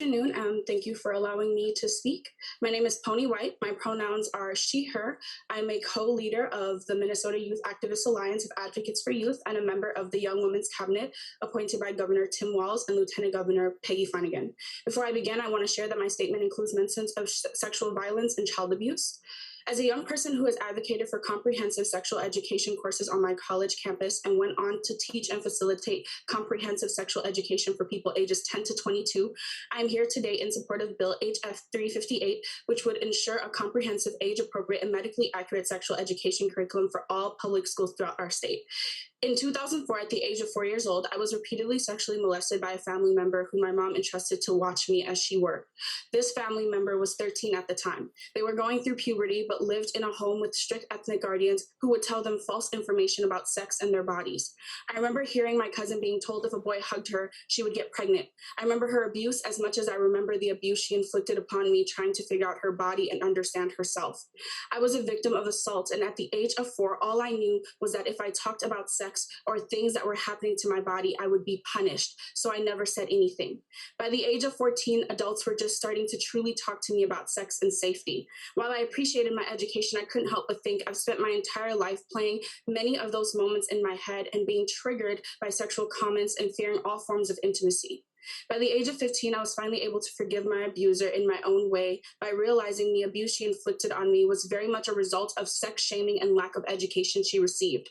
Good afternoon, and thank you for allowing me to speak. My name is Ponny White. My pronouns are she, her. I'm a co-leader of the Minnesota Youth Activist Alliance of Advocates for Youth and a member of the Young Women's Cabinet appointed by Governor Tim Walz and Lieutenant Governor Peggy Flanagan. Before I begin, I want to share that my statement includes mentions of sexual violence and child abuse. As a young person who has advocated for comprehensive sexual education courses on my college campus and went on to teach and facilitate comprehensive sexual education for people ages 10 to 22, I am here today in support of Bill HF 358, which would ensure a comprehensive, age-appropriate, and medically accurate sexual education curriculum for all public schools throughout our state. In 2004, at the age of 4 years old, I was repeatedly sexually molested by a family member who my mom entrusted to watch me as she worked. This family member was 13 at the time. They were going through puberty, but lived in a home with strict ethnic guardians who would tell them false information about sex and their bodies. I remember hearing my cousin being told if a boy hugged her, she would get pregnant. I remember her abuse as much as I remember the abuse she inflicted upon me trying to figure out her body and understand herself. I was a victim of assault, and at the age of 4, all I knew was that if I talked about sex or things that were happening to my body, I would be punished. So I never said anything. By the age of 14, adults were just starting to truly talk to me about sex and safety. While I appreciated my education, I couldn't help but think I've spent my entire life playing many of those moments in my head and being triggered by sexual comments and fearing all forms of intimacy. By the age of 15, I was finally able to forgive my abuser in my own way by realizing the abuse she inflicted on me was very much a result of sex shaming and lack of education she received.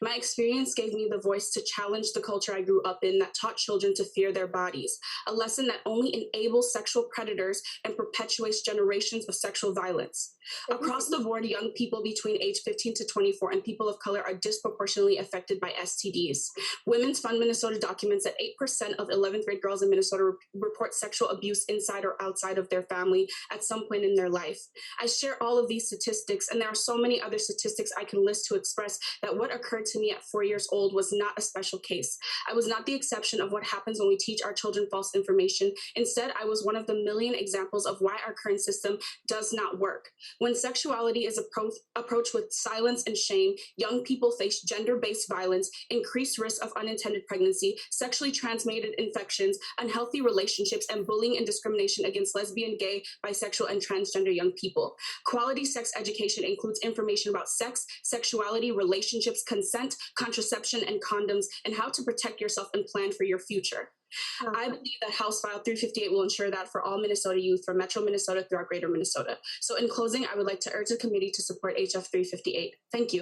My experience gave me the voice to challenge the culture I grew up in that taught children to fear their bodies, a lesson that only enables sexual predators and perpetuates generations of sexual violence. Across the board, young people between age 15 to 24 and people of color are disproportionately affected by STDs. Women's Fund Minnesota documents that 8% of 11th grade girls in Minnesota report sexual abuse inside or outside of their family at some point in their life. I share all of these statistics, and there are so many other statistics I can list to express that what occurred to me at 4 years old was not a special case. I was not the exception of what happens when we teach our children false information. Instead, I was one of the million examples of why our current system does not work. When sexuality is approached with silence and shame, young people face gender-based violence, increased risk of unintended pregnancy, sexually transmitted infections, unhealthy relationships, and bullying and discrimination against lesbian, gay, bisexual, and transgender young people. Quality sex education includes information about sex, sexuality, relationships, consent, contraception, and condoms, and how to protect yourself and plan for your future. I believe that House File 358 will ensure that for all Minnesota youth from Metro Minnesota throughout Greater Minnesota. So in closing, I would like to urge the committee to support HF 358. Thank you.